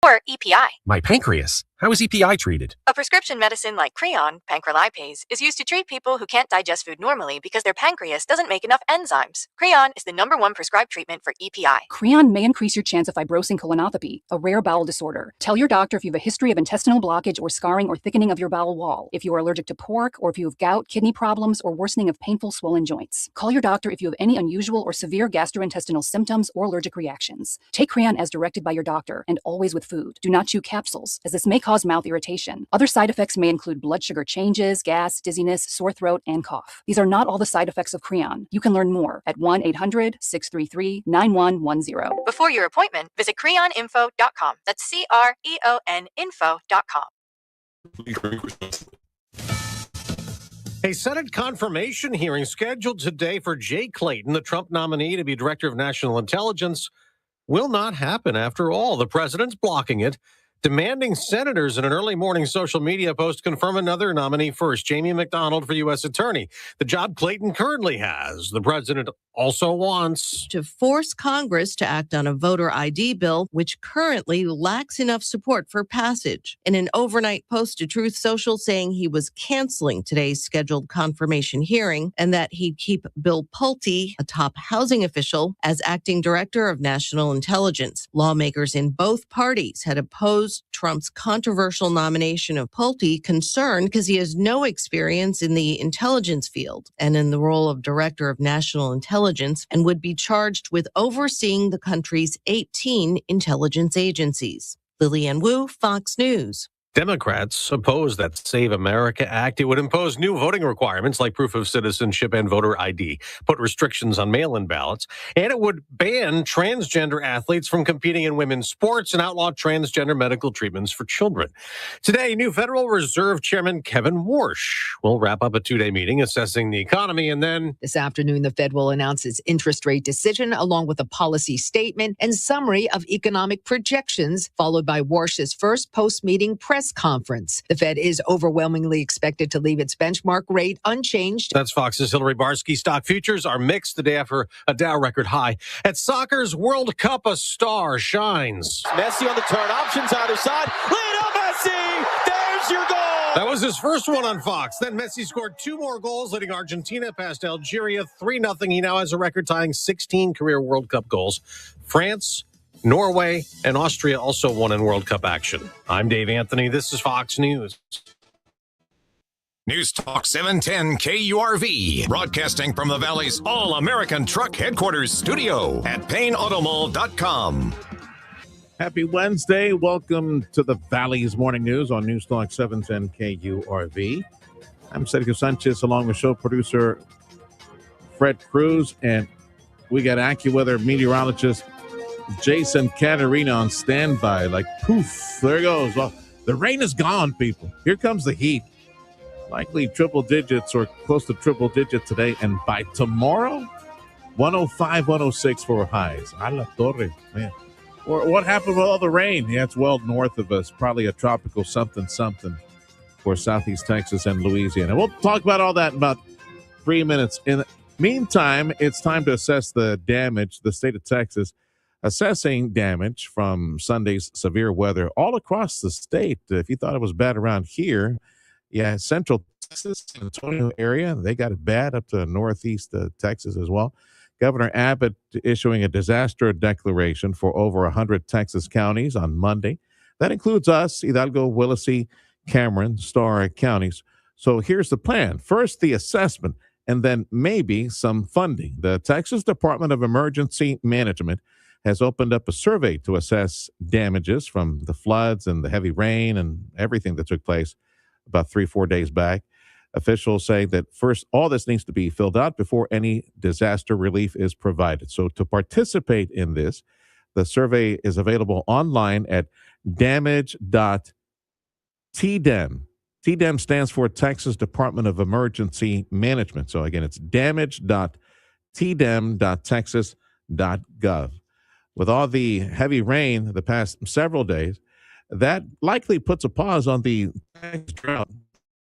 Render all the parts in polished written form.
Or EPI. My pancreas. How is EPI treated? A prescription medicine like Creon, pancrelipase, is used to treat people who can't digest food normally because their pancreas doesn't make enough enzymes. Creon is the #1 prescribed treatment for EPI. Creon may increase your chance of fibrosing colonopathy, a rare bowel disorder. Tell your doctor if you have a history of intestinal blockage or scarring or thickening of your bowel wall, if you are allergic to pork, or if you have gout, kidney problems, or worsening of painful swollen joints. Call your doctor if you have any unusual or severe gastrointestinal symptoms or allergic reactions. Take Creon as directed by your doctor and always with food. Do not chew capsules, as this may cause mouth irritation. Other side effects may include blood sugar changes, gas, dizziness, sore throat, and cough. These are not all the side effects of Creon. You can learn more at 1-800-633-9110. Before your appointment, visit creoninfo.com. That's CREON info.com. A Senate confirmation hearing scheduled today for Jay Clayton, the Trump nominee to be Director of National Intelligence, will not happen after all. The president's blocking it, demanding senators in an early morning social media post confirm another nominee first, Jamie McDonald for U.S. Attorney, the job Clayton currently has. The president also wants to force Congress to act on a voter ID bill, which currently lacks enough support for passage. In an overnight post to Truth Social saying he was canceling today's scheduled confirmation hearing and that he'd keep Bill Pulte, a top housing official, as acting director of national intelligence. Lawmakers in both parties had opposed Trump's controversial nomination of Pulte, concerned because he has no experience in the intelligence field and in the role of director of national intelligence, and would be charged with overseeing the country's 18 intelligence agencies. Lillian Wu, Fox News. Democrats oppose that Save America Act. It would impose new voting requirements like proof of citizenship and voter ID, put restrictions on mail-in ballots, and it would ban transgender athletes from competing in women's sports and outlaw transgender medical treatments for children. Today, new Federal Reserve Chairman Kevin Warsh will wrap up a two-day meeting assessing the economy, and then this afternoon, the Fed will announce its interest rate decision along with a policy statement and summary of economic projections, followed by Warsh's first post-meeting press conference. The Fed is overwhelmingly expected to leave its benchmark rate unchanged. That's Fox's Hillary Barsky. Stock futures are mixed the day after a Dow record high. At soccer's World Cup, a star shines. Messi on the turn, options either side. Lionel Messi! There's your goal! That was his first one on Fox. Then Messi scored 2 more goals, leading Argentina past Algeria 3-0. He now has a record-tying 16 career World Cup goals. France, Norway, and Austria also won in World Cup action. I'm Dave Anthony. This is Fox News. News Talk 710 KURV, broadcasting from the Valley's All-American Truck Headquarters studio at PayneAutomall.com. Happy Wednesday. Welcome to the Valley's Morning News on News Talk 710 KURV. I'm Sergio Sanchez along with show producer Fred Cruz, and we got AccuWeather meteorologist Jason Caterina on standby. Like poof, there it goes. Well, the rain is gone, people. Here comes the heat. Likely triple digits or close to triple digit today, and by tomorrow, 105, 106 for highs. A la torre, man. Or what happened with all the rain? Yeah, it's well north of us. Probably a tropical something for southeast Texas and Louisiana. We'll talk about all that in about 3 minutes. In the meantime, it's time to assess the damage. The state of Texas assessing damage from Sunday's severe weather all across the state. If you thought it was bad around here, yeah, central Texas, San Antonio area, they got it bad up to northeast Texas as well. Governor Abbott issuing a disaster declaration for over 100 Texas counties on Monday. That includes us, Hidalgo, Willacy, Cameron, Starr counties. So here's the plan. First, the assessment, and then maybe some funding. The Texas Department of Emergency Management has opened up a survey to assess damages from the floods and the heavy rain and everything that took place about 3-4 days back. Officials say that first, all this needs to be filled out before any disaster relief is provided. So to participate in this, the survey is available online at damage.tdem. TDEM stands for Texas Department of Emergency Management. So again, it's damage.tdem.texas.gov. With all the heavy rain the past several days, that likely puts a pause on the drought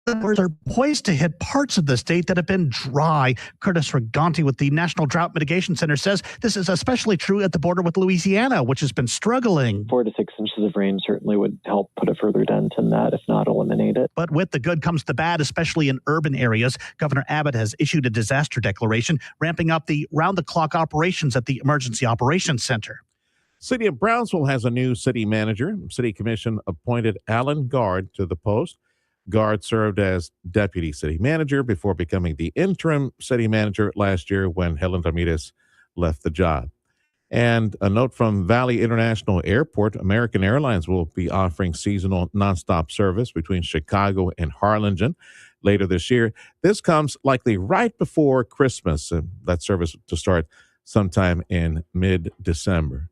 Showers are poised to hit parts of the state that have been dry. Curtis Riganti with the National Drought Mitigation Center says this is especially true at the border with Louisiana, which has been struggling. 4 to 6 inches of rain certainly would help put a further dent in that, if not eliminate it. But with the good comes the bad, especially in urban areas. Governor Abbott has issued a disaster declaration, ramping up the round-the-clock operations at the Emergency Operations Center. City of Brownsville has a new city manager. City Commission appointed Alan Gard to the post. Gard served as deputy city manager before becoming the interim city manager last year when Helen Ramirez left the job. And a note from Valley International Airport, American Airlines will be offering seasonal nonstop service between Chicago and Harlingen later this year. This comes likely right before Christmas, and that service to start sometime in mid-December.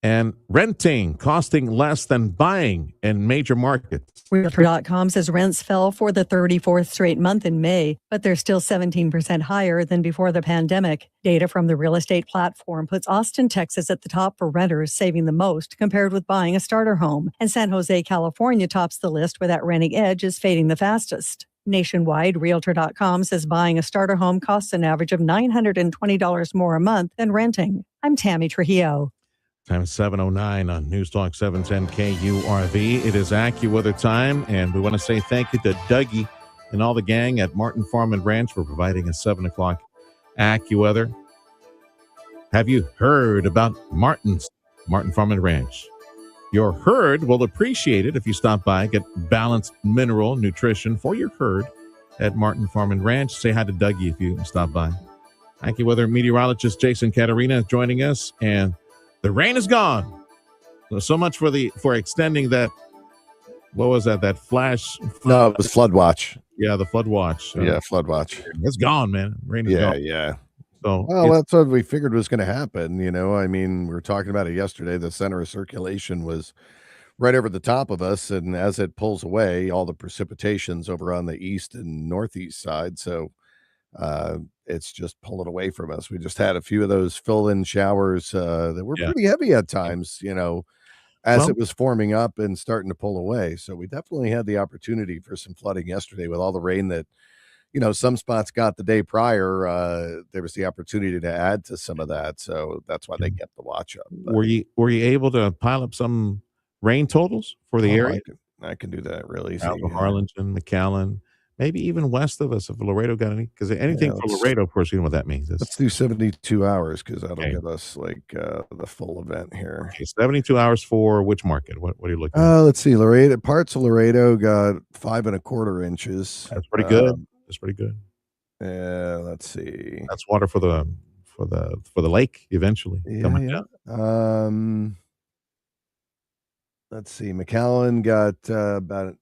And renting costing less than buying in major markets. Realtor.com says rents fell for the 34th straight month in May, but they're still 17% higher than before the pandemic. Data from the real estate platform puts Austin, Texas at the top for renters saving the most compared with buying a starter home. And San Jose, California tops the list where that renting edge is fading the fastest. Nationwide, Realtor.com says buying a starter home costs an average of $920 more a month than renting. I'm Tammy Trujillo. Time is 7:09 on News Talk 710 KURV. It is AccuWeather time, and we want to say thank you to Dougie and all the gang at Martin Farm and Ranch for providing a 7 o'clock AccuWeather. Have you heard about Martin Farm and Ranch? Your herd will appreciate it if you stop by, get balanced mineral nutrition for your herd at Martin Farm and Ranch. Say hi to Dougie if you stop by. AccuWeather meteorologist Jason Caterina is joining us, and the rain is gone. So much for extending that. What was that? That flash? No, it was flood watch. Yeah, the flood watch. Yeah, flood watch. It's gone, man. Rain is gone. Yeah. So, well, that's what we figured was going to happen. I mean, we were talking about it yesterday. The center of circulation was right over the top of us, and as it pulls away, all the precipitation's over on the east and northeast side. So it's just pulling away from us. We just had a few of those fill-in showers that were pretty heavy at times, as it was forming up and starting to pull away. So we definitely had the opportunity for some flooding yesterday with all the rain that, some spots got the day prior. There was the opportunity to add to some of that. So that's why they kept the watch up. But were you able to pile up some rain totals for the area? I can do that really easy. Out of Harlingen, McAllen, maybe even west of us if Laredo got any, because anything from Laredo, of course, you know what that means. Let's do 72 hours because that'll give us the full event here. Okay, 72 hours for which market? What are you looking at? Let's see. Laredo, parts of Laredo got 5 1/4 inches. That's pretty good. That's pretty good. Yeah, let's see. That's water for the lake eventually. Let's see. McAllen got about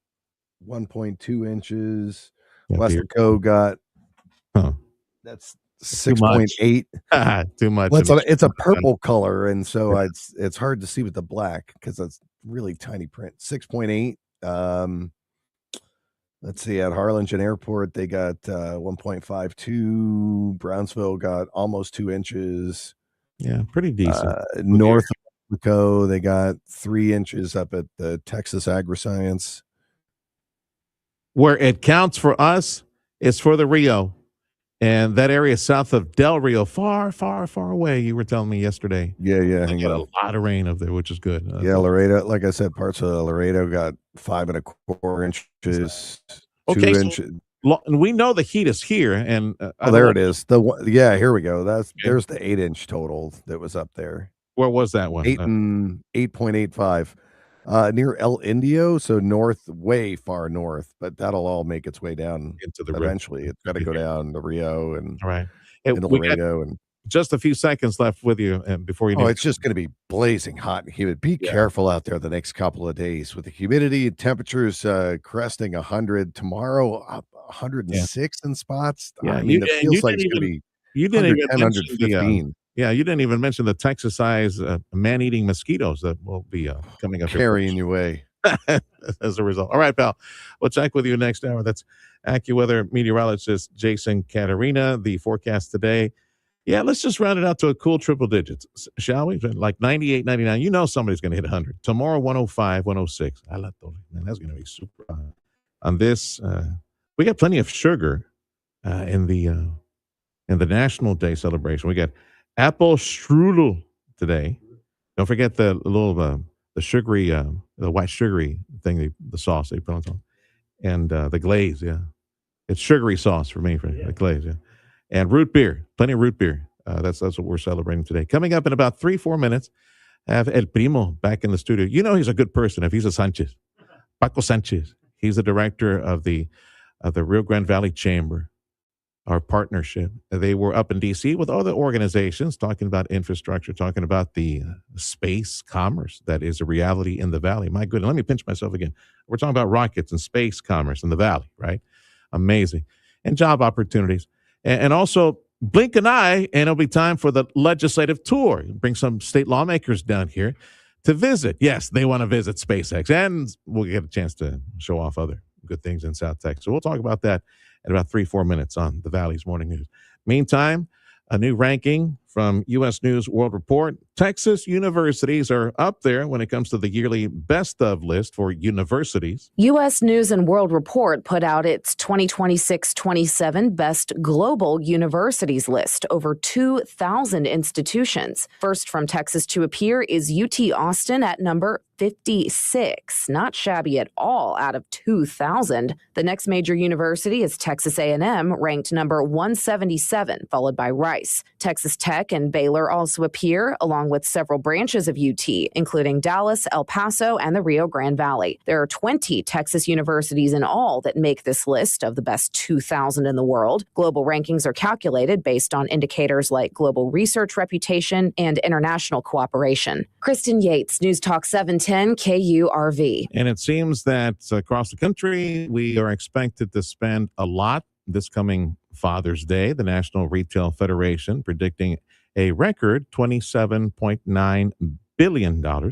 1.2 inches. Westerco got that's 6.8. Too much. It's a purple color, and so it's hard to see with the black because that's really tiny print. 6.8. Let's see. At Harlingen Airport, they got 1.52. Brownsville got almost 2 inches. Yeah, pretty decent. North of Mexico, they got 3 inches up at the Texas AgriScience. Where it counts for us is for the Rio, and that area south of Del Rio, far, far, far away. You were telling me yesterday. Yeah. They get a lot of rain up there, which is good. Laredo, like I said, parts of Laredo got 5 1/4 inches. Okay, 2 inches. And we know the heat is here, and there it is. Here we go. There's the 8-inch total that was up there. Where was that one? 8.85. Near El Indio, so way far north, but that'll all make its way down into the eventually. It's got to go down the Rio and into Laredo, and just a few seconds left with you, and before you. It's just going to be blazing hot and humid. Be careful out there the next couple of days with the humidity and temperatures cresting 100 tomorrow, 106 in spots. Yeah, I mean, it feels like it's going to be. You didn't even mention 115. You didn't even mention the Texas-sized man-eating mosquitoes that will be coming up. Carrying your way. As a result. All right, pal. We'll check with you next hour. That's AccuWeather meteorologist Jason Caterina. The forecast today. Yeah, let's just round it out to a cool triple digits, shall we? Like 98, 99. Somebody's going to hit 100. Tomorrow, 105, 106. I like those. Man, that's going to be super high. on this. We got plenty of sugar in the National Day celebration. We got apple strudel today. Don't forget the little the sugary, the white sugary thing, the sauce they put on top, and the glaze. Yeah, it's sugary sauce for me for the glaze. Yeah, and root beer, plenty of root beer. That's what we're celebrating today. Coming up in about 3-4 minutes, I have El Primo back in the studio. You know he's a good person if he's a Sanchez, Paco Sanchez. He's the director of the Rio Grande Valley Chamber, our partnership. They were up in D.C. with other organizations talking about infrastructure, talking about the space commerce that is a reality in the valley. My goodness, let me pinch myself again. We're talking about rockets and space commerce in the valley, right? Amazing. And job opportunities. And also, blink an eye, and it'll be time for the legislative tour. Bring some state lawmakers down here to visit. Yes, they want to visit SpaceX, and we'll get a chance to show off other good things in South Texas. So we'll talk about that in about 3-4 minutes on the Valley's Morning News. Meantime, a new ranking from U.S. News World Report. Texas universities are up there when it comes to the yearly best of list for universities. U.S. News and World Report put out its 2026-27 Best Global Universities list, over 2,000 institutions. First from Texas to appear is UT Austin at number 56. Not shabby at all out of 2,000. The next major university is Texas A&M, ranked number 177, followed by Rice. Texas Tech and Baylor also appear, along with several branches of UT, including Dallas, El Paso, and the Rio Grande Valley. There are 20 Texas universities in all that make this list of the best 2,000 in the world. Global rankings are calculated based on indicators like global research reputation and international cooperation. Kristen Yates, News Talk 710 KURV. And it seems that across the country, we are expected to spend a lot this coming Father's Day. The National Retail Federation predicting a record $27.9 billion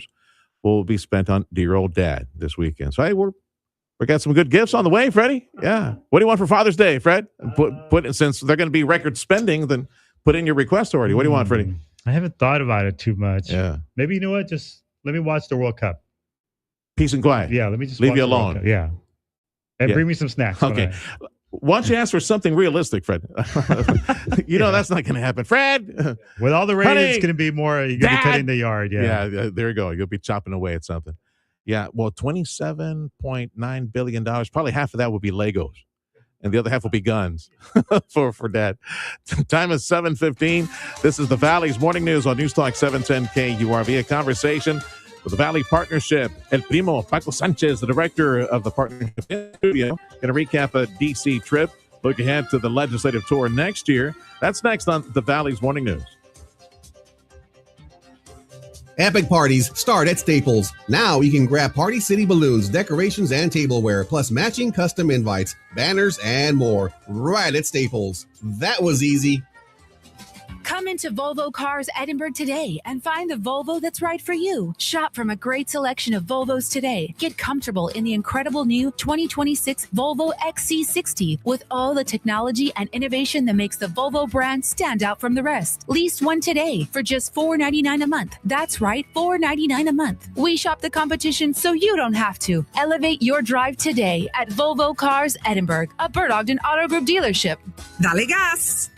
will be spent on dear old dad this weekend. So, hey, we got some good gifts on the way, Freddie. Yeah. What do you want for Father's Day, Fred? Since they're going to be record spending, then put in your request already. What do you want, Freddie? I haven't thought about it too much. Yeah. Maybe, you know what? Just let me watch the World Cup. Peace and quiet. Yeah, let me just leave watch you the World alone. Cup. Yeah. And bring me some snacks. Okay. Why don't you ask for something realistic, Fred? You know that's not going to happen. Fred! With all the rain, it's going to be more, you're going to be cutting the yard. Yeah, there you go. You'll be chopping away at something. Yeah, well, $27.9 billion, probably half of that will be Legos. And the other half will be guns for Dad. Time is 7:15. This is the Valley's Morning News on News Talk 710 KURV. A conversation with the Valley Partnership. El Primo, Paco Sanchez, the director of the partnership studio, going to recap a D.C. trip. Look ahead to the legislative tour next year. That's next on the Valley's Morning News. Epic parties start at Staples. Now you can grab Party City balloons, decorations, and tableware, plus matching custom invites, banners, and more right at Staples. That was easy. Come into Volvo Cars Edinburgh today and find the Volvo that's right for you. Shop from a great selection of Volvos today. Get comfortable in the incredible new 2026 Volvo XC60 with all the technology and innovation that makes the Volvo brand stand out from the rest. Lease one today for just $499 a month. That's right, $499 a month. We shop the competition so you don't have to. Elevate your drive today at Volvo Cars Edinburgh, a Bert Ogden Auto Group dealership. Dale gas!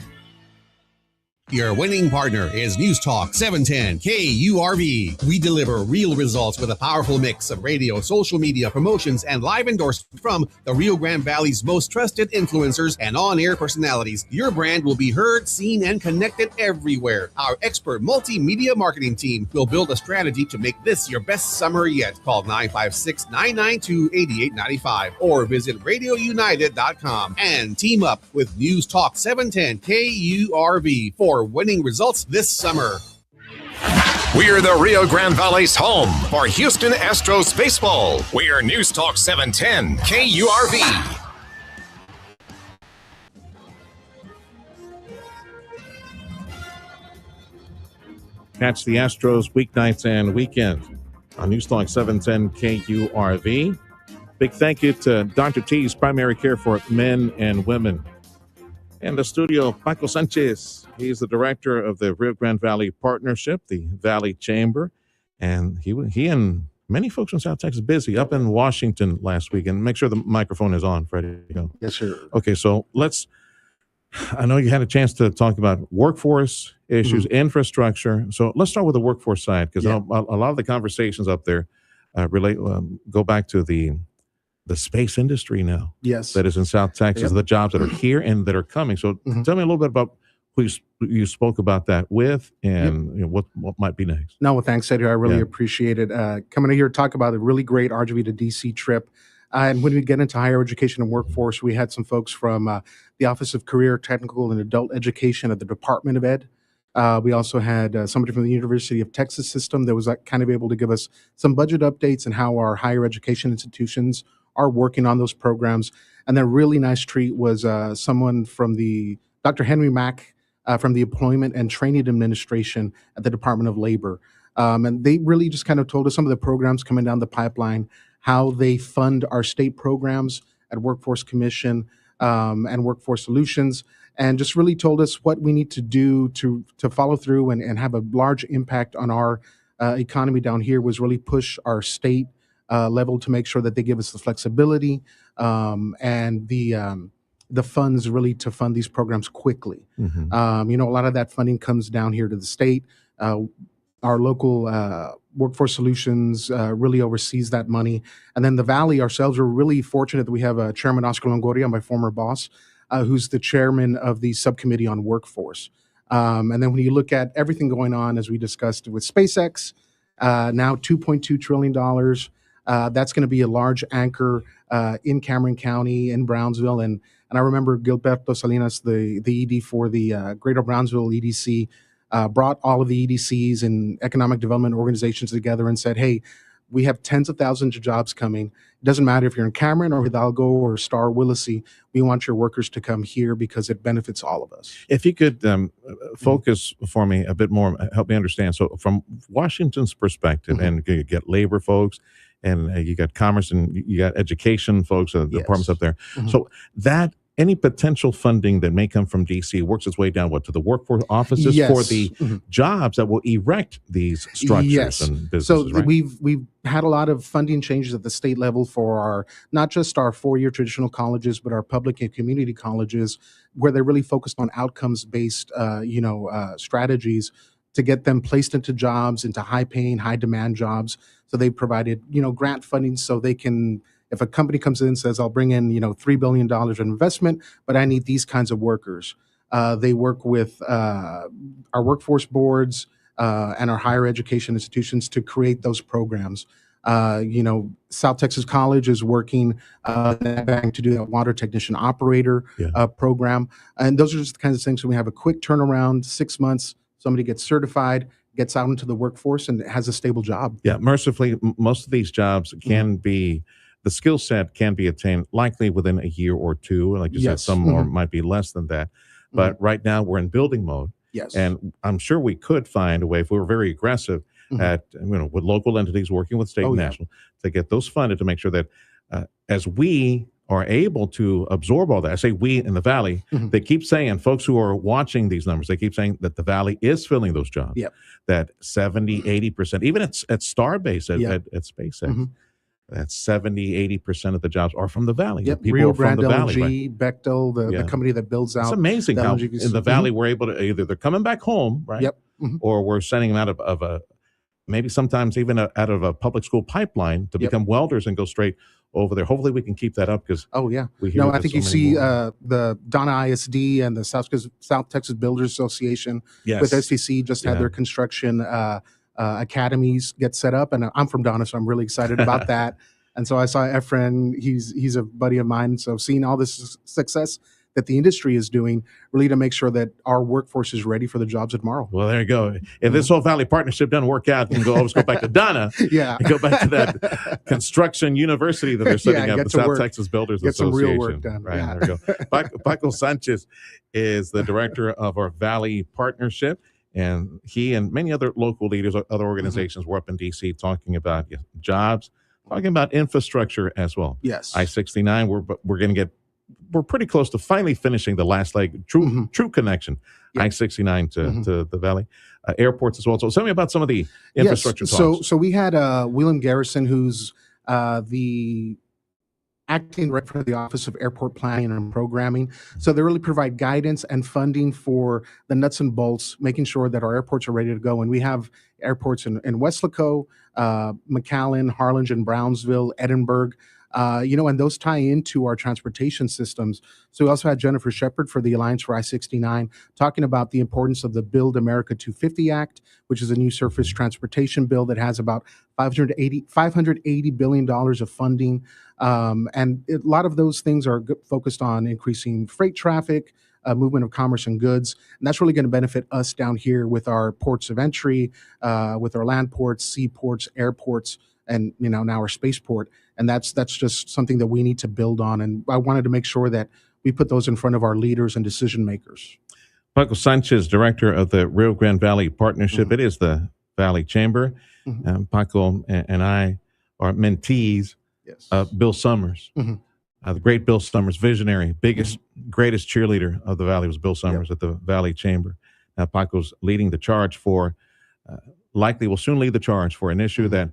Your winning partner is News Talk 710 KURV. We deliver real results with a powerful mix of radio, social media, promotions, and live endorsements from the Rio Grande Valley's most trusted influencers and on-air personalities. Your brand will be heard, seen, and connected everywhere. Our expert multimedia marketing team will build a strategy to make this your best summer yet. Call 956-992-8895 or visit radiounited.com and team up with News Talk 710 KURV for winning results this summer. We're the Rio Grande Valley's home for Houston Astros baseball. We're News Talk 710 KURV. Catch the Astros weeknights and weekends on News Talk 710 KURV. Big thank you to Dr. T's Primary Care for Men and Women. And the studio, Paco Sanchez. He's the director of the Rio Grande Valley Partnership, the Valley Chamber. And he and many folks in South Texas busy. Up in Washington last week, and make sure the microphone is on, Freddie. Yes, sir. Okay, so I know you had a chance to talk about workforce issues, infrastructure. So let's start with the workforce side, because a lot of the conversations up there go back to the space industry now. Yes. That is in South Texas, the jobs that are here and that are coming. So tell me a little bit about who you spoke about that with, and what might be next. No, well, thanks, Sergio. I really appreciate it. Coming in here to talk about a really great RGV to DC trip. And when we get into higher education and workforce, we had some folks from the Office of Career, Technical, and Adult Education at the Department of Ed. We also had somebody from the University of Texas system that was kind of able to give us some budget updates and how our higher education institutions are working on those programs. And then a really nice treat was someone from Dr. Henry Mack from the Employment and Training Administration at the Department of Labor. And they really just kind of told us some of the programs coming down the pipeline, how they fund our state programs at Workforce Commission and Workforce Solutions, and just really told us what we need to do to follow through and have a large impact on our economy down here, was really push our state level to make sure that they give us the flexibility and the funds really to fund these programs quickly. A lot of that funding comes down here to the state. Our local Workforce Solutions really oversees that money. And then the Valley ourselves, we're really fortunate that we have Chairman Oscar Longoria, my former boss, who's the chairman of the subcommittee on workforce. And then when you look at everything going on, as we discussed with SpaceX, now $2.2 trillion, that's going to be a large anchor in Cameron County, in Brownsville. And I remember Gilberto Salinas, the ED for the Greater Brownsville EDC, brought all of the EDCs and economic development organizations together and said, hey, we have tens of thousands of jobs coming. It doesn't matter if you're in Cameron or Hidalgo or Star Willacy. We want your workers to come here because it benefits all of us. If you could focus for me a bit more, help me understand. So from Washington's perspective, and you get labor folks, and you got commerce, and you got education folks, the departments up there. So that any potential funding that may come from DC works its way down to the workforce offices for the jobs that will erect these structures and businesses. So we've had a lot of funding changes at the state level for our, not just our four-year traditional colleges, but our public and community colleges, where they're really focused on outcomes-based, strategies to get them placed into jobs, into high-paying, high-demand jobs. So they provided, grant funding so they can. If a company comes in and says, I'll bring in, $3 billion of investment, but I need these kinds of workers. They work with our workforce boards and our higher education institutions to create those programs. South Texas College is working to do that water technician operator program. And those are just the kinds of things. So we have a quick turnaround, 6 months, somebody gets certified, gets out into the workforce and has a stable job. Yeah, mercifully, most of these jobs can be, the skill set can be attained likely within a year or two. Like you said, some more might be less than that. But right now we're in building mode. Yes. And I'm sure we could find a way, if we were very aggressive at, with local entities working with state and national, to get those funded, to make sure that as we are able to absorb all that. I say we in the Valley, they keep saying, folks who are watching these numbers, they keep saying that the Valley is filling those jobs. That 70, 80%, even at Starbase, at SpaceX, that's 70, 80% of the jobs are from the Valley. People Rio are from Grande the Valley. LNG, Bechtel, the company that builds out. It's amazing how LNG in the Valley we're able to, either they're coming back home, right? Or we're sending them out of a, maybe sometimes even out of a public school pipeline to become welders and go straight over there. Hopefully we can keep that up, because I think you see the Donna ISD and the South Texas Builders Association with STC just had their construction academies get set up, and I'm from Donna, so I'm really excited about that. And so I saw Efren, he's a buddy of mine. So seeing all this success that the industry is doing, really to make sure that our workforce is ready for the jobs of tomorrow. Well, there you go. If this whole Valley partnership doesn't work out, you can always go back to Donna and go back to that construction university that they're setting up, the South Texas Builders Association. Some real work done. Right, there we go. Paco Sanchez is the director of our Valley partnership. And he and many other local leaders, other organizations were up in D.C. talking about jobs, talking about infrastructure as well. Yes. I-69, we're pretty close to finally finishing the last leg, true connection, I-69 to the Valley. airports as well. So tell me about some of the infrastructure talks. So we had William Garrison, who's the acting director for the Office of Airport Planning and Programming. So they really provide guidance and funding for the nuts and bolts, making sure that our airports are ready to go. And we have airports in Weslaco, McAllen, Harlingen, Brownsville, Edinburgh, and those tie into our transportation systems. So we also had Jennifer Shepard for the Alliance for I-69 talking about the importance of the Build America 250 Act, which is a new surface transportation bill that has about $580 billion of funding. And a lot of those things are focused on increasing freight traffic, movement of commerce and goods. And that's really going to benefit us down here with our ports of entry, with our land ports, seaports, airports, and now our spaceport. And that's just something that we need to build on. And I wanted to make sure that we put those in front of our leaders and decision makers. Paco Sanchez, director of the Rio Grande Valley Partnership. It is the Valley Chamber. Paco and I are mentees of Bill Summers. The great Bill Summers, visionary, biggest, greatest cheerleader of the Valley was Bill Summers at the Valley Chamber. Now Paco's leading the charge for, likely will soon lead the charge for an issue that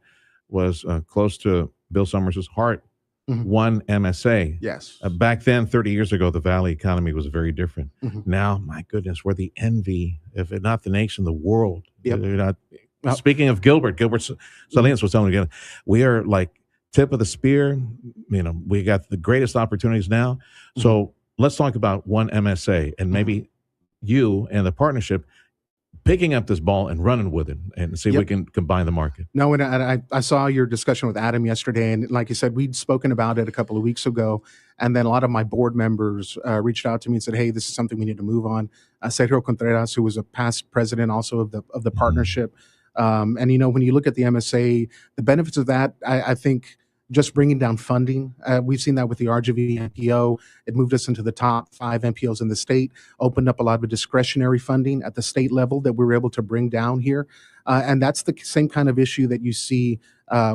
was close to Bill Summers' heart, one MSA. Yes. Back then, 30 years ago, the Valley economy was very different. Now, my goodness, we're the envy, if not the nation, the world. Speaking of Gilbert Salinas was telling me again, we are like tip of the spear. We got the greatest opportunities now. So let's talk about one MSA and maybe you and the partnership picking up this ball and running with it and see if we can combine the market. No, and I saw your discussion with Adam yesterday, and like you said, we'd spoken about it a couple of weeks ago, and then a lot of my board members reached out to me and said, hey, this is something we need to move on. Sergio Contreras, who was a past president also of the partnership, and when you look at the MSA, the benefits of that, I think just bringing down funding. We've seen that with the RGV MPO. It moved us into the top 5 MPOs in the state, opened up a lot of discretionary funding at the state level that we were able to bring down here. And that's the same kind of issue that you see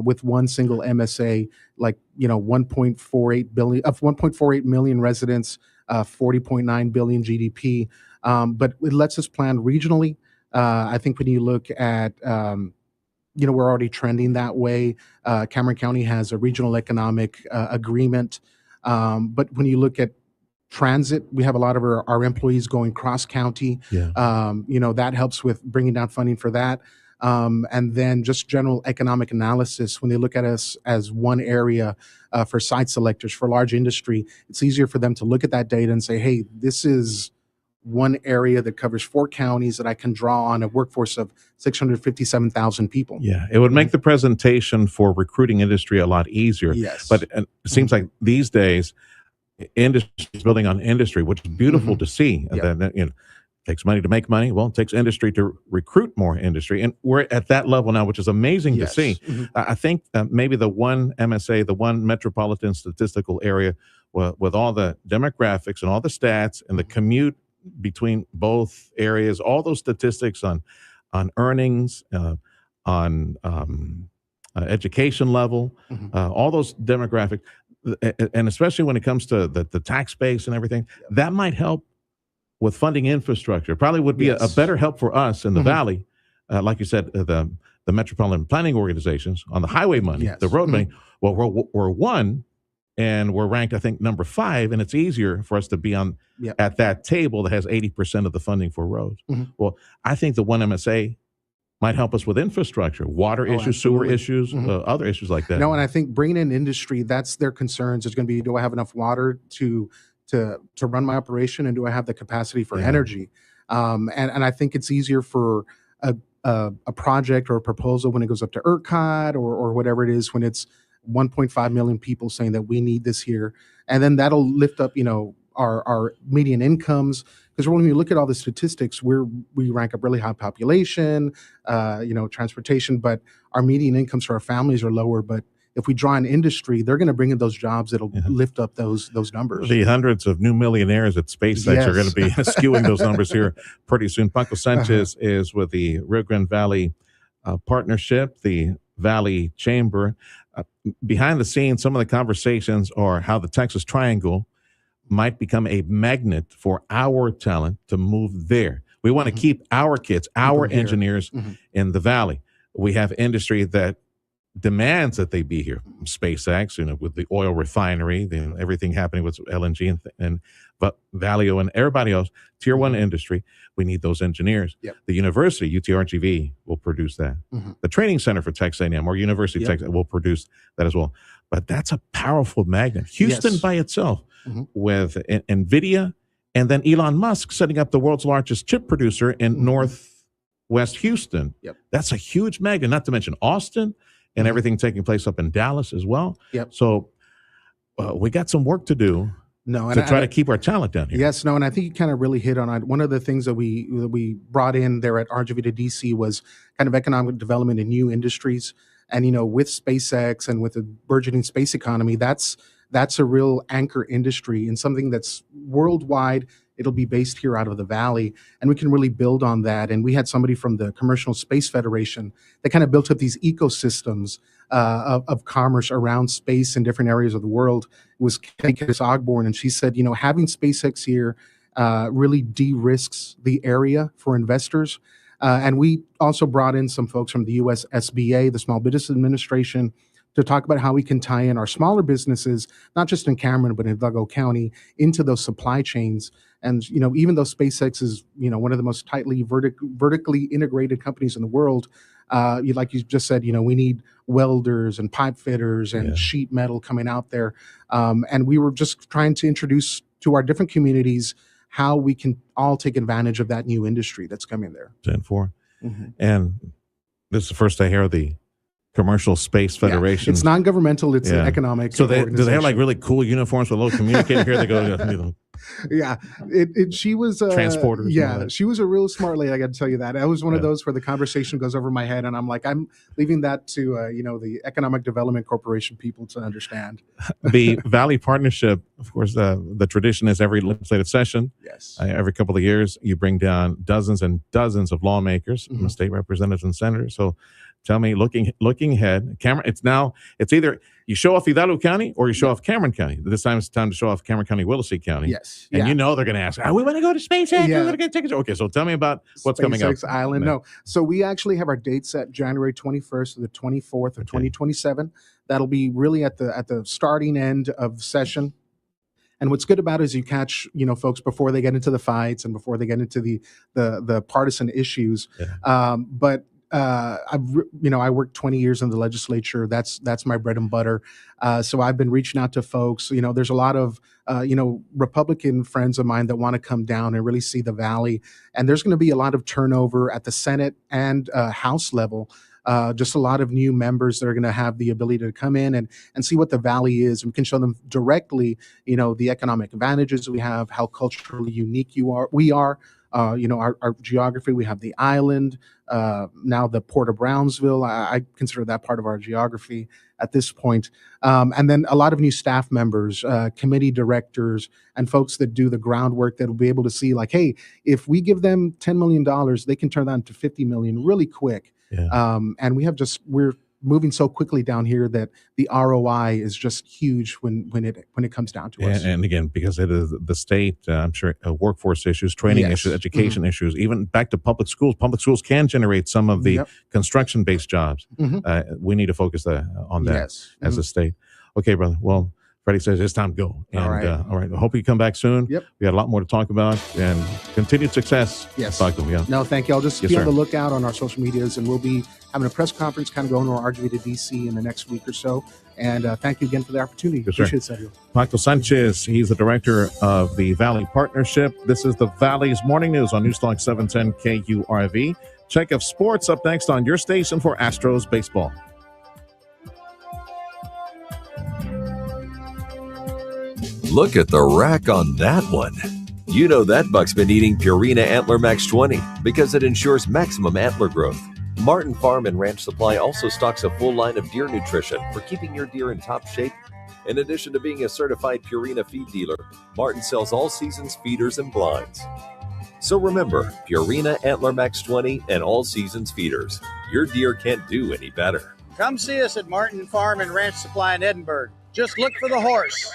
with one single MSA, like, 1.48 million residents, 40.9 billion GDP. But it lets us plan regionally. I think when you look at we're already trending that way. Cameron County has a regional economic agreement. But when you look at transit, we have a lot of our employees going cross-county. That helps with bringing down funding for that. And then just general economic analysis, when they look at us as one area for site selectors, for large industry, it's easier for them to look at that data and say, hey, this is one area that covers 4 counties that I can draw on a workforce of 657,000 people. Yeah, it would make the presentation for recruiting industry a lot easier. Yes. But it seems like these days, industry is building on industry, which is beautiful to see. That, it takes money to make money. Well, it takes industry to recruit more industry. And we're at that level now, which is amazing to see. I think maybe the one MSA, the one metropolitan statistical area with all the demographics and all the stats and the commute between both areas, all those statistics on earnings, on education level, all those demographics, and especially when it comes to the tax base and everything, that might help with funding infrastructure. Probably would be a better help for us in the Valley, like you said, the metropolitan planning organizations on the highway money, the road money. Well, we're one. And we're ranked, I think, number 5, and it's easier for us to be on at that table that has 80% of the funding for roads. Well, I think the one MSA might help us with infrastructure, water issues, sewer issues, other issues like that. No, and I think bringing in industry, that's their concerns. Is going to be, do I have enough water to run my operation, and do I have the capacity for energy? And I think it's easier for a project or a proposal when it goes up to ERCOT or whatever it is, when it's 1.5 million people saying that we need this here. And then that'll lift up, our median incomes. Because when you look at all the statistics, we rank up really high population, transportation, but our median incomes for our families are lower. But if we draw an industry, they're going to bring in those jobs that'll lift up those numbers. The hundreds of new millionaires at SpaceX are going to be skewing those numbers here pretty soon. Paco Sanchez is with the Rio Grande Valley Partnership, the Valley Chamber. Behind the scenes, some of the conversations are how the Texas Triangle might become a magnet for our talent to move there. We want to keep our kids, our here. engineers in the Valley. We have industry that demands that they be here. SpaceX, with the oil refinery, everything happening with LNG and Valeo and everybody else, tier one industry. We need those engineers. Yep. The university, UTRGV, will produce that. The training center for Texas A&M or University of Texas will produce that as well. But that's a powerful magnet. Houston by itself with NVIDIA and then Elon Musk setting up the world's largest chip producer in Northwest Houston. That's a huge magnet, not to mention Austin and everything taking place up in Dallas as well. So we got some work to do to try to keep our talent down here. Yes, no, and I think you kind of really hit on it. One of the things that we brought in there at RGV to DC was kind of economic development in new industries. And, with SpaceX and with the burgeoning space economy, that's a real anchor industry and something that's worldwide. It'll be based here out of the Valley, and we can really build on that. And we had somebody from the Commercial Space Federation that kind of built up these ecosystems of commerce around space in different areas of the world. It was Candace Ogborn, and she said, having SpaceX here really de-risks the area for investors. And we also brought in some folks from the US SBA, the Small Business Administration, to talk about how we can tie in our smaller businesses, not just in Cameron, but in Hidalgo County, into those supply chains. And, even though SpaceX is, one of the most tightly vertically integrated companies in the world, like you just said, we need welders and pipe fitters and sheet metal coming out there. And we were just trying to introduce to our different communities how we can all take advantage of that new industry that's coming there. 10-4. And this is the first I hear of the Commercial Space Federation. It's non-governmental. It's an economic. So do they have like really cool uniforms with a little communicator here? They go. She was transporters. Yeah, she was a real smart lady. I got to tell you that. I was one of those where the conversation goes over my head, and I'm like, I'm leaving that to the Economic Development Corporation people to understand. The Valley Partnership, of course, the tradition is every legislative session. Yes. Every couple of years, you bring down dozens and dozens of lawmakers, state representatives and senators. So. Tell me, looking ahead, Cameron. It's either you show off Hidalgo County or you show off Cameron County. This time it's time to show off Cameron County, Willacy County. Yes, and they're going to ask, we want to go to SpaceX. We're going to get tickets. Okay, so tell me about what's coming up. SpaceX Island. No, so we actually have our date set January 21st to the 24th of 2027. That'll be really at the starting end of the session. And what's good about it is you catch, folks before they get into the fights and before they get into the partisan issues. But I worked 20 years in the legislature. That's my bread and butter. So I've been reaching out to folks. There's a lot of, Republican friends of mine that want to come down and really see the Valley. And there's going to be a lot of turnover at the Senate and House level. Just a lot of new members that are going to have the ability to come in and see what the Valley is. And we can show them directly, the economic advantages we have, how culturally unique we are. Our geography, we have the island, now the Port of Brownsville. I consider that part of our geography at this point. And then a lot of new staff members, committee directors, and folks that do the groundwork that will be able to see like, hey, if we give them $10 million, they can turn that into $50 million really quick. And we're moving so quickly down here that the ROI is just huge when it comes down to us. And again, because it is the state, I'm sure workforce issues, training issues, education issues, even back to public schools. Public schools can generate some of the construction-based jobs. We need to focus on that as a state. Okay, brother. Well, Freddie says it's time to go. And, all right. I hope you come back soon. Yep. We got a lot more to talk about and continued success. Yes. Yeah. No, thank you. I'll just be on the lookout on our social medias, and we'll be having a press conference kind of going to our RGV to DC in the next week or so. And thank you again for the opportunity. Yes, appreciate it, Sergio. Michael Sanchez, he's the director of the Valley Partnership. This is the Valley's Morning News on Newstalk 710 KURV. Check of sports up next on your station for Astros baseball. Look at the rack on that one. You know that buck's been eating Purina Antler Max 20 because it ensures maximum antler growth. Martin Farm and Ranch Supply also stocks a full line of deer nutrition for keeping your deer in top shape. In addition to being a certified Purina feed dealer, Martin sells all seasons feeders and blinds. So remember, Purina Antler Max 20 and all seasons feeders. Your deer can't do any better. Come see us at Martin Farm and Ranch Supply in Edinburgh. Just look for the horse.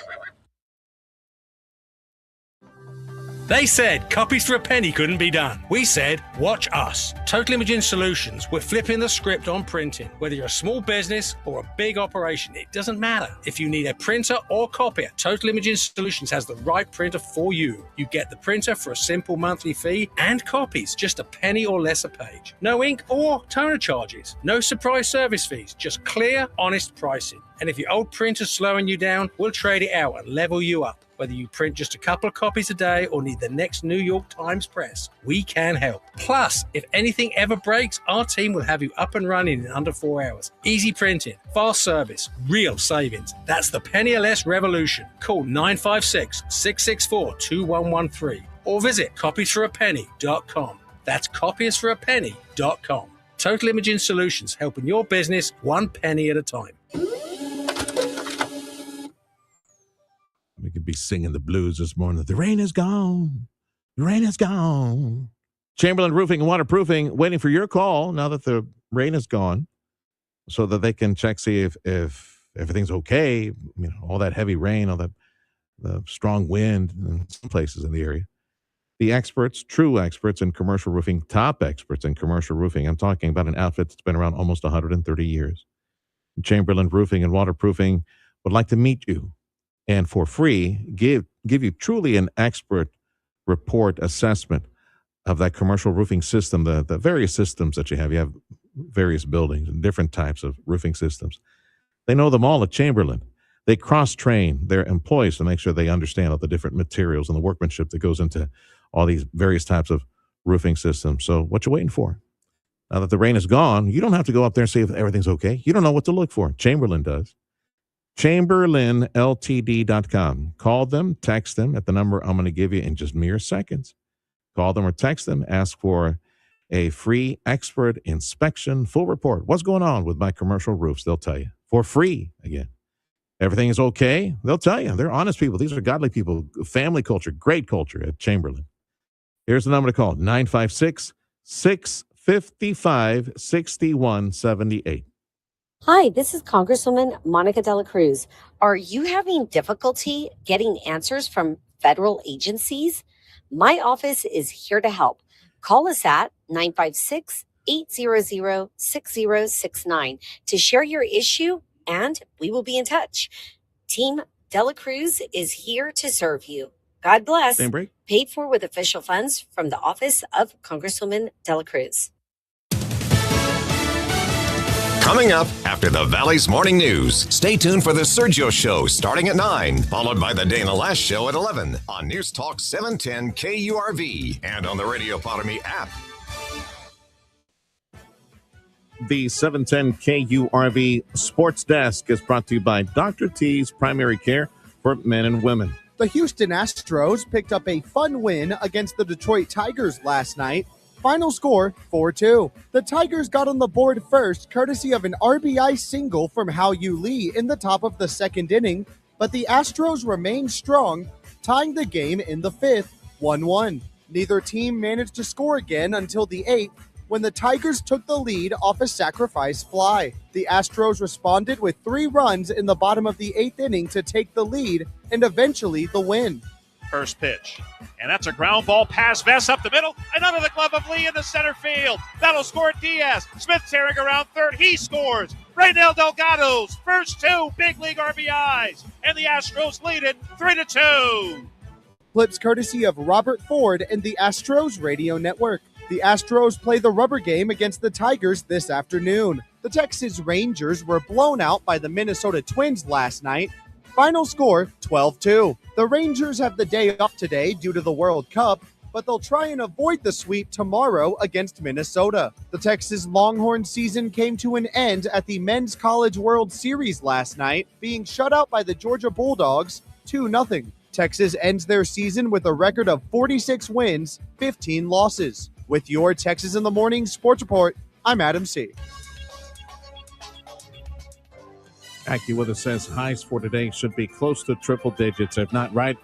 They said copies for a penny couldn't be done. We said, watch us. Total Imaging Solutions. We're flipping the script on printing. Whether you're a small business or a big operation, it doesn't matter. If you need a printer or copier, Total Imaging Solutions has the right printer for you. You get the printer for a simple monthly fee and copies, just a penny or less a page. No ink or toner charges. No surprise service fees, just clear, honest pricing. And if your old printer's slowing you down, we'll trade it out and level you up. Whether you print just a couple of copies a day or need the next New York Times press, we can help. Plus, if anything ever breaks, our team will have you up and running in under 4 hours. Easy printing, fast service, real savings. That's the penny or less revolution. Call 956-664-2113 or visit copiesforapenny.com. That's copiesforapenny.com. Total Imaging Solutions, helping your business one penny at a time. We could be singing the blues this morning. The rain is gone. The rain is gone. Chamberlain Roofing and Waterproofing waiting for your call now that the rain is gone so that they can check, see if everything's okay. You know, all that heavy rain, all that the strong wind in some places in the area. The experts, true experts in commercial roofing, top experts in commercial roofing. I'm talking about an outfit that's been around almost 130 years. Chamberlain Roofing and Waterproofing would like to meet you and for free give you truly an expert report assessment of that commercial roofing system, the various systems that you have. You have various buildings and different types of roofing systems. They know them all at Chamberlain. They cross-train their employees to make sure they understand all the different materials and the workmanship that goes into all these various types of roofing systems. So what you waiting for? Now that the rain is gone, you don't have to go up there and see if everything's okay. You don't know what to look for. Chamberlain does. ChamberlainLTD.com. Call them, text them at the number I'm going to give you in just mere seconds. Call them or text them. Ask for a free expert inspection, full report. What's going on with my commercial roofs? They'll tell you for free again. Everything is okay. They'll tell you. They're honest people. These are godly people. Family culture, great culture at Chamberlain. Here's the number to call, 956-655-6178. Hi, this is Congresswoman Monica De La Cruz. Are you having difficulty getting answers from federal agencies? My office is here to help. Call us at 956-800-6069 to share your issue, and we will be in touch. Team De La Cruz is here to serve you. God bless. Same break. Paid for with official funds from the office of Congresswoman De La Cruz. Coming up after the Valley's Morning News, stay tuned for the Sergio Show starting at 9, followed by the Dana Lash Show at 11 on News Talk 710 KURV and on the Radio Potomac app. The 710 KURV Sports Desk is brought to you by Dr. T's Primary Care for Men and Women. The Houston Astros picked up a fun win against the Detroit Tigers last night. Final score, 4-2. The Tigers got on the board first, courtesy of an RBI single from Hao-Yu Lee in the top of the second inning, but the Astros remained strong, tying the game in the fifth, 1-1. Neither team managed to score again until the eighth, when the Tigers took the lead off a sacrifice fly. The Astros responded with 3 runs in the bottom of the eighth inning to take the lead and eventually the win. First pitch. And that's a ground ball pass. Vest up the middle. And under the glove of Lee in the center field. That'll score Diaz. Smith tearing around third. He scores. Raynel Delgado's first 2 big league RBIs. And the Astros lead it 3-2. Clips courtesy of Robert Ford and the Astros Radio Network. The Astros play the rubber game against the Tigers this afternoon. The Texas Rangers were blown out by the Minnesota Twins last night. Final score, 12-2. The Rangers have the day off today due to the World Cup, but they'll try and avoid the sweep tomorrow against Minnesota. The Texas Longhorn season came to an end at the Men's College World Series last night, being shut out by the Georgia Bulldogs 2-0. Texas ends their season with a record of 46 wins, 15 losses. With your Texas in the Morning Sports Report, I'm Adam C. AccuWeather says highs for today should be close to triple digits, if not right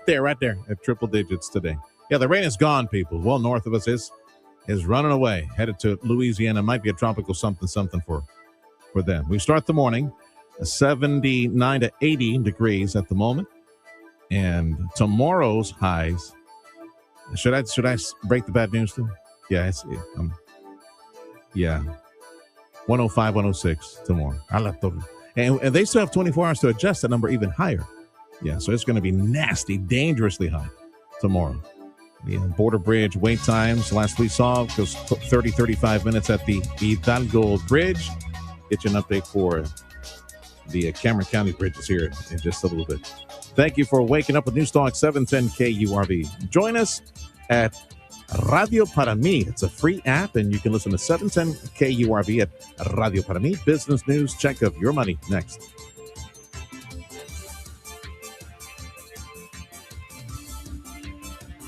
there at triple digits today. Yeah, the rain is gone, people. Well north of us is running away, headed to Louisiana. Might be a tropical something for them. We start the morning 79 to 80 degrees at the moment, and tomorrow's highs Should I break the bad news then? Yeah, yeah. 105, 106 tomorrow. And they still have 24 hours to adjust that number even higher. Yeah, so it's going to be nasty, dangerously high tomorrow. The border bridge wait times, last we saw, goes 30, 35 minutes at the Hidalgo Bridge. Get you an update for the Cameron County bridges here in just a little bit. Thank you for waking up with News Talk 710 KURV. Join us at Radio Para Mi. It's a free app, and you can listen to 710 KURV at Radio Para Mi. Business news, check of your money next.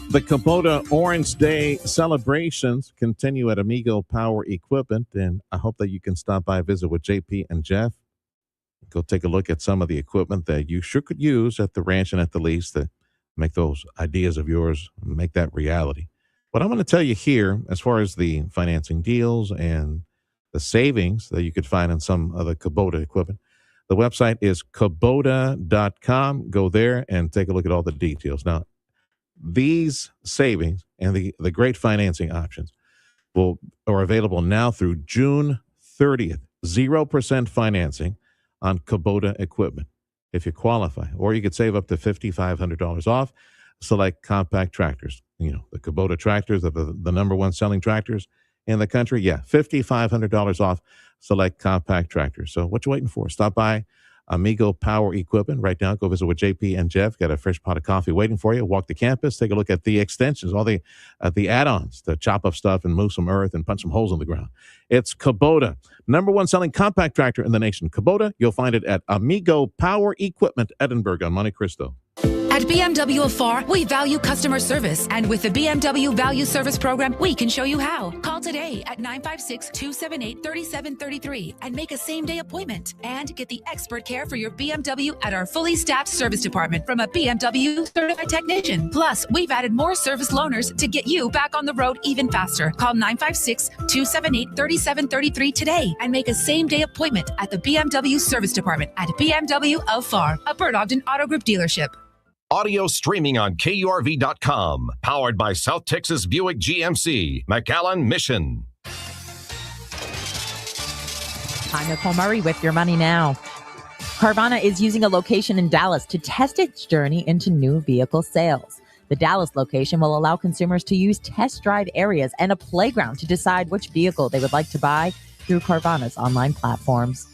The Kubota Orange Day celebrations continue at Amigo Power Equipment, and I hope that you can stop by, visit with JP and Jeff. Go take a look at some of the equipment that you sure could use at the ranch and at the lease to make those ideas of yours, make that reality. What I'm going to tell you here, as far as the financing deals and the savings that you could find on some of the Kubota equipment, the website is Kubota.com. Go there and take a look at all the details. Now, these savings and the great financing options are available now through June 30th. 0% financing on Kubota equipment if you qualify. Or you could save up to $5,500 off select compact tractors. You know, the Kubota tractors are the number one selling tractors in the country. Yeah, $5,500 off select compact tractors. So what you waiting for? Stop by Amigo Power Equipment right now. Go visit with JP and Jeff. Got a fresh pot of coffee waiting for you. Walk the campus. Take a look at the extensions, all the add-ons to chop up stuff and move some earth and punch some holes in the ground. It's Kubota, number one selling compact tractor in the nation. Kubota, you'll find it at Amigo Power Equipment, Edinburgh on Monte Cristo. At BMW of FAR, we value customer service. And with the BMW Value Service Program, we can show you how. Call today at 956-278-3733 and make a same-day appointment. And get the expert care for your BMW at our fully staffed service department from a BMW certified technician. Plus, we've added more service loaners to get you back on the road even faster. Call 956-278-3733 today and make a same-day appointment at the BMW service department at BMW of FAR, a Bert Ogden Auto Group dealership. Audio streaming on KURV.com. Powered by South Texas Buick GMC, McAllen Mission. I'm Nicole Murray with Your Money Now. Carvana is using a location in Dallas to test its journey into new vehicle sales. The Dallas location will allow consumers to use test drive areas and a playground to decide which vehicle they would like to buy through Carvana's online platforms.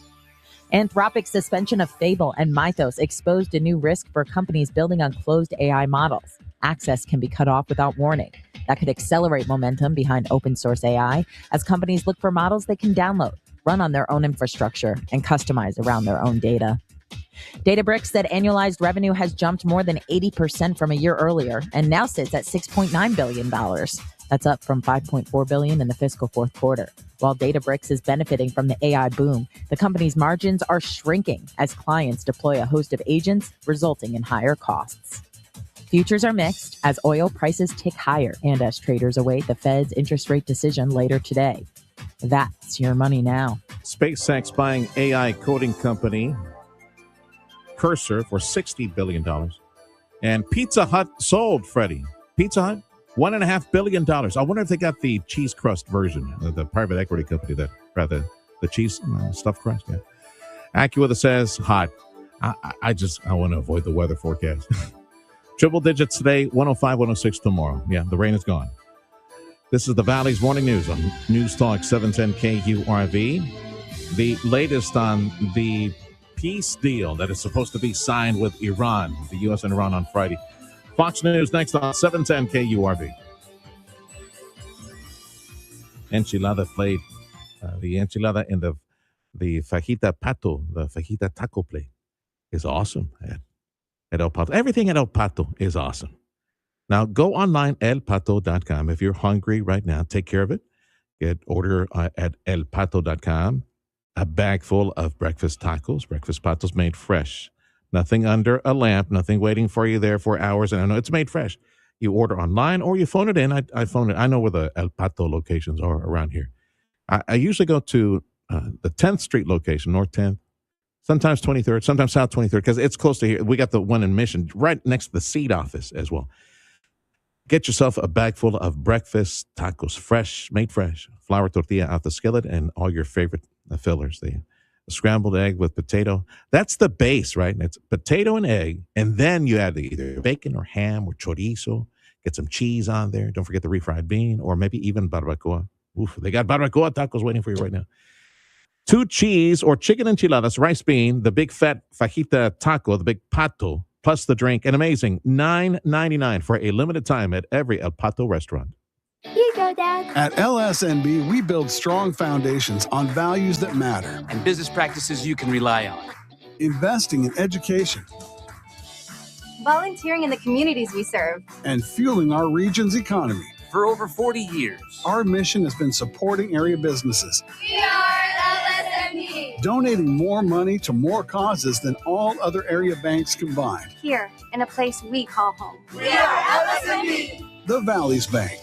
Anthropic's suspension of Fable and Mythos exposed a new risk for companies building on closed AI models. Access can be cut off without warning. That could accelerate momentum behind open source AI as companies look for models they can download, run on their own infrastructure, and customize around their own data. Databricks said annualized revenue has jumped more than 80% from a year earlier and now sits at $6.9 billion. That's up from $5.4 billion in the fiscal fourth quarter. While Databricks is benefiting from the AI boom, the company's margins are shrinking as clients deploy a host of agents, resulting in higher costs. Futures are mixed as oil prices tick higher and as traders await the Fed's interest rate decision later today. That's Your Money Now. SpaceX buying AI coding company Cursor for $60 billion. And Pizza Hut sold, Freddie. Pizza Hut? $1.5 billion. I wonder if they got the cheese crust version, the private equity company that rather the cheese stuffed crust. Yeah. AccuWeather says hot. I want to avoid the weather forecast. Triple digits today, 105, 106 tomorrow. Yeah, the rain is gone. This is the Valley's Morning News on News Talk 710 KURV. The latest on the peace deal that is supposed to be signed with Iran, the U.S. and Iran on Friday. Fox News next on 710 KURV. Enchilada played the enchilada in the fajita pato, the fajita taco plate is awesome at El Pato. Everything at El Pato is awesome. Now go online, elpato.com. If you're hungry right now, take care of it. Order at elpato.com. A bag full of breakfast tacos, breakfast patos made fresh. Nothing under a lamp, nothing waiting for you there for hours. And I know it's made fresh. You order online or you phone it in. I phone it. I know where the El Pato locations are around here. I usually go to the 10th Street location, North 10th, sometimes 23rd, sometimes South 23rd, because it's close to here. We got the one in Mission right next to the seed office as well. Get yourself a bag full of breakfast tacos, made fresh, flour tortilla out the skillet, and all your favorite fillers. The scrambled egg with potato. That's the base, right? It's potato and egg, and then you add either bacon or ham or chorizo. Get some cheese on there. Don't forget the refried bean, or maybe even barbacoa. Oof, they got barbacoa tacos waiting for you right now. 2 cheese or chicken enchiladas, rice bean, the big fat fajita taco, the big pato, plus the drink, and amazing $9.99 for a limited time at every El Pato restaurant. Here you go, Dad. At LSNB, we build strong foundations on values that matter. And business practices you can rely on. Investing in education. Volunteering in the communities we serve. And fueling our region's economy. For over 40 years. Our mission has been supporting area businesses. We are LSNB. Donating more money to more causes than all other area banks combined. Here, in a place we call home. We are LSNB. The Valley's Bank.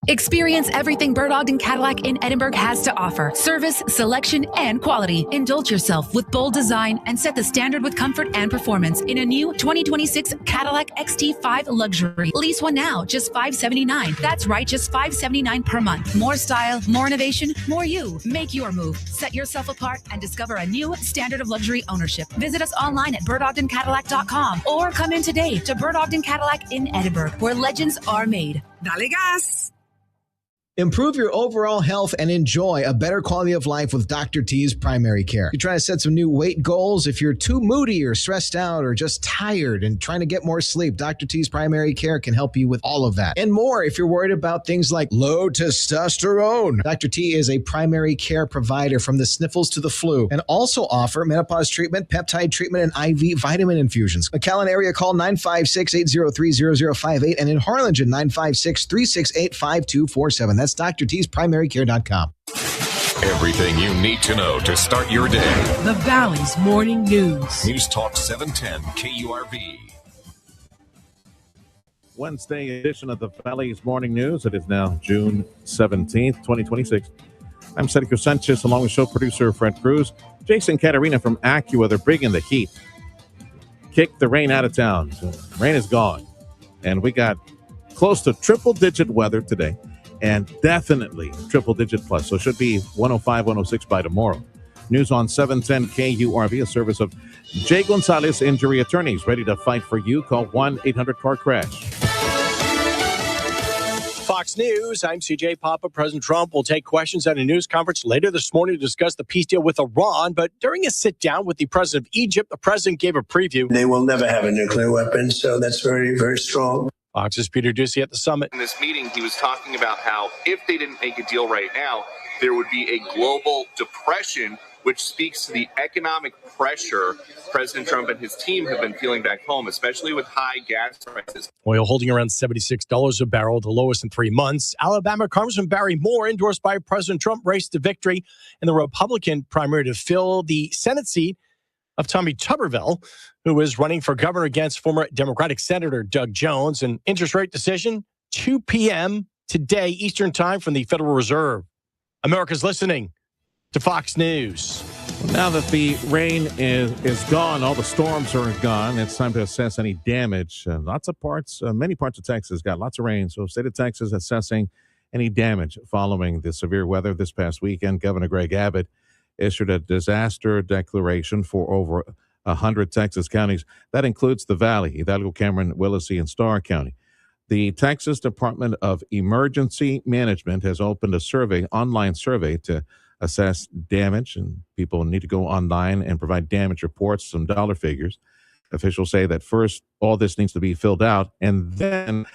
Experience everything Bird Ogden Cadillac in Edinburgh has to offer. Service, selection, and quality. Indulge yourself with bold design and set the standard with comfort and performance in a new 2026 Cadillac XT5 Luxury. Lease one now, just $579. That's right, just $579 per month. More style, more innovation, more you. Make your move. Set yourself apart and discover a new standard of luxury ownership. Visit us online at birdogdencadillac.com or come in today to Bird Ogden Cadillac in Edinburgh, where legends are made. Dale gas! Improve your overall health and enjoy a better quality of life with Dr. T's Primary Care. You're trying to set some new weight goals. If you're too moody or stressed out or just tired and trying to get more sleep, Dr. T's Primary Care can help you with all of that. And more if you're worried about things like low testosterone. Dr. T is a primary care provider from the sniffles to the flu and also offer menopause treatment, peptide treatment, and IV vitamin infusions. McAllen area, call 956-803-0058 and in Harlingen, 956-368-5247. That's Dr. T's PrimaryCare.com. Everything you need to know to start your day. The Valley's Morning News. News Talk 710 KURV. Wednesday edition of the Valley's Morning News. It is now June 17th, 2026. I'm Sergio Sanchez, along with show producer Fred Cruz. Jason Caterina from Acura. They're bringing the heat. Kick the rain out of town. So rain is gone. And we got close to triple-digit weather today. And definitely triple-digit plus. So it should be 105, 106 by tomorrow. News on 710 KURV, a service of Jay Gonzalez Injury Attorneys. Ready to fight for you? Call 1-800-CAR-CRASH. Fox News, I'm CJ Papa. President Trump will take questions at a news conference later this morning to discuss the peace deal with Iran. But during a sit-down with the president of Egypt, the president gave a preview. They will never have a nuclear weapon, so that's very, very strong. Fox's Peter Ducey at the summit. In this meeting, he was talking about how if they didn't make a deal right now, there would be a global depression, which speaks to the economic pressure President Trump and his team have been feeling back home, especially with high gas prices. Oil holding around $76 a barrel, the lowest in 3 months. Alabama Congressman Barry Moore, endorsed by President Trump, raced to victory in the Republican primary to fill the Senate seat of Tommy Tuberville, who is running for governor against former Democratic Senator Doug Jones. An interest rate decision, 2 p.m. today, Eastern Time from the Federal Reserve. America's listening to Fox News. Now that the rain is gone, all the storms are gone, it's time to assess any damage. Many parts of Texas got lots of rain, so state of Texas assessing any damage following the severe weather this past weekend. Governor Greg Abbott issued a disaster declaration for over 100 Texas counties. That includes the Valley, Hidalgo, Cameron, Willacy, and Starr County. The Texas Department of Emergency Management has opened a online survey to assess damage, and people need to go online and provide damage reports, some dollar figures. Officials say that first, all this needs to be filled out, and then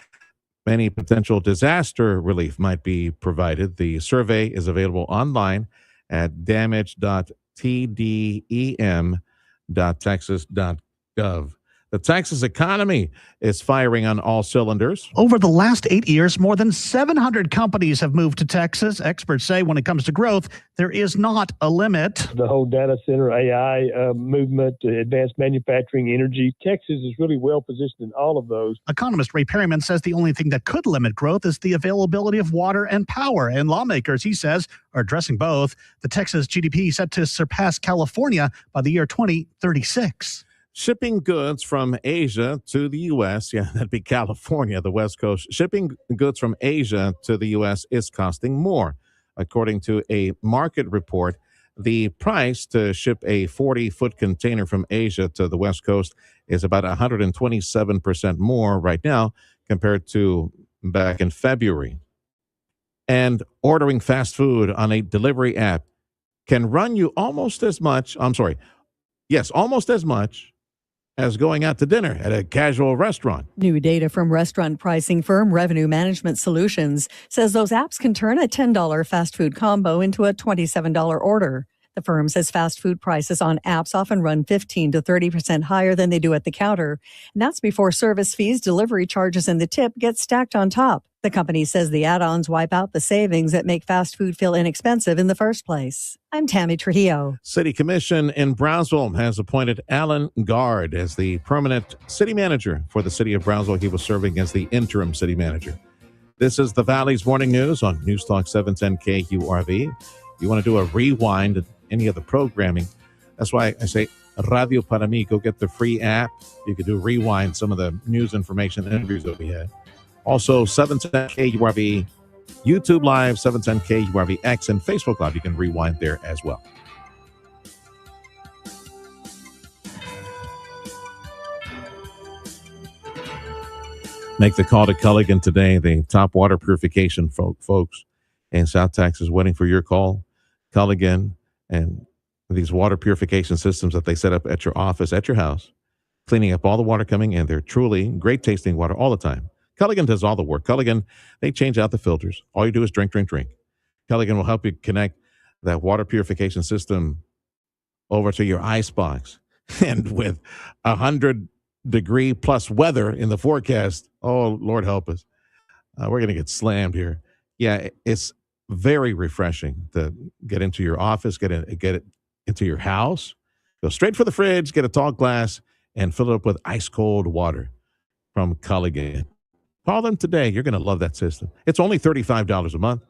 any potential disaster relief might be provided. The survey is available online at damage.tdem.texas.gov. The Texas economy is firing on all cylinders. Over the last 8 years, more than 700 companies have moved to Texas. Experts say when it comes to growth, there is not a limit. The whole data center, AI movement, advanced manufacturing, energy, Texas is really well positioned in all of those. Economist Ray Perryman says the only thing that could limit growth is the availability of water and power. And lawmakers, he says, are addressing both. The Texas GDP set to surpass California by the year 2036. Shipping goods from Asia to the U.S., yeah, that'd be California, the West Coast. Shipping goods from Asia to the U.S. is costing more. According to a market report, the price to ship a 40-foot container from Asia to the West Coast is about 127% more right now compared to back in February. And ordering fast food on a delivery app can run you almost as much as going out to dinner at a casual restaurant. New data from restaurant pricing firm Revenue Management Solutions says those apps can turn a $10 fast food combo into a $27 order. The firm says fast food prices on apps often run 15 to 30% higher than they do at the counter. And that's before service fees, delivery charges, and the tip get stacked on top. The company says the add-ons wipe out the savings that make fast food feel inexpensive in the first place. I'm Tammy Trujillo. City Commission in Brownsville has appointed Alan Gard as the permanent city manager for the city of Brownsville. He was serving as the interim city manager. This is the Valley's Morning News on News Talk 710 KURV. You want to do a rewind of any of the programming. That's why I say Radio Para Mí. Go get the free app. You could do rewind some of the news information and interviews that we had. Also, 710 KURV, YouTube Live, 710 KURV X, and Facebook Live. You can rewind there as well. Make the call to Culligan today, the top water purification folks in South Texas, waiting for your call. Culligan and these water purification systems that they set up at your office, at your house, cleaning up all the water coming in. They're truly great tasting water all the time. Culligan does all the work. Culligan, they change out the filters. All you do is drink. Culligan will help you connect that water purification system over to your ice box. And with 100-degree plus weather in the forecast, oh, Lord help us. We're going to get slammed here. Yeah, it's very refreshing to get into your office, get it into your house, go straight for the fridge, get a tall glass, and fill it up with ice-cold water from Culligan. Call them today. You're going to love that system. It's only $35 a month.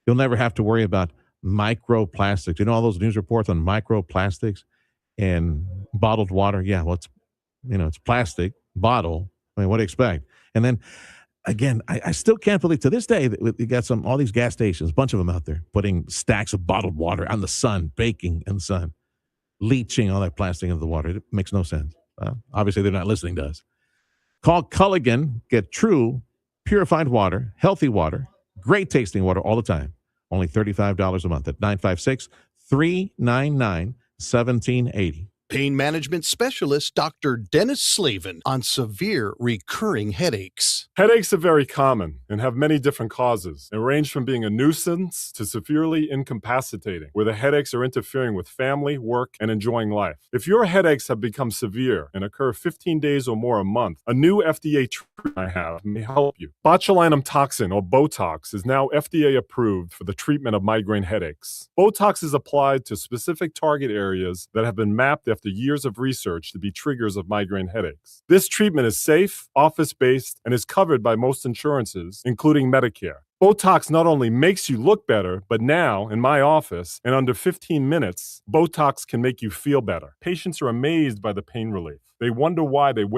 You'll never have to worry about microplastics. You know all those news reports on microplastics in bottled water? Yeah, well, it's plastic, bottle. I mean, what do you expect? And then, again, I still can't believe to this day that you got all these gas stations, a bunch of them out there, putting stacks of bottled water on the sun, baking in the sun, leaching all that plastic into the water. It makes no sense. Obviously, they're not listening to us. Call Culligan. Get true, purified water, healthy water, great tasting water all the time. Only $35 a month at 956-399-1780. Pain management specialist Dr. Dennis Slavin on severe recurring headaches. Headaches are very common and have many different causes. They range from being a nuisance to severely incapacitating, where the headaches are interfering with family, work, and enjoying life. If your headaches have become severe and occur 15 days or more a month, a new FDA treatment I have may help you. Botulinum toxin, or Botox, is now FDA approved for the treatment of migraine headaches. Botox is applied to specific target areas that have been mapped after years of research to be triggers of migraine headaches. This treatment is safe, office-based, and is covered by most insurances, including Medicare. Botox not only makes you look better, but now, in my office, in under 15 minutes, Botox can make you feel better. Patients are amazed by the pain relief. They wonder why they waited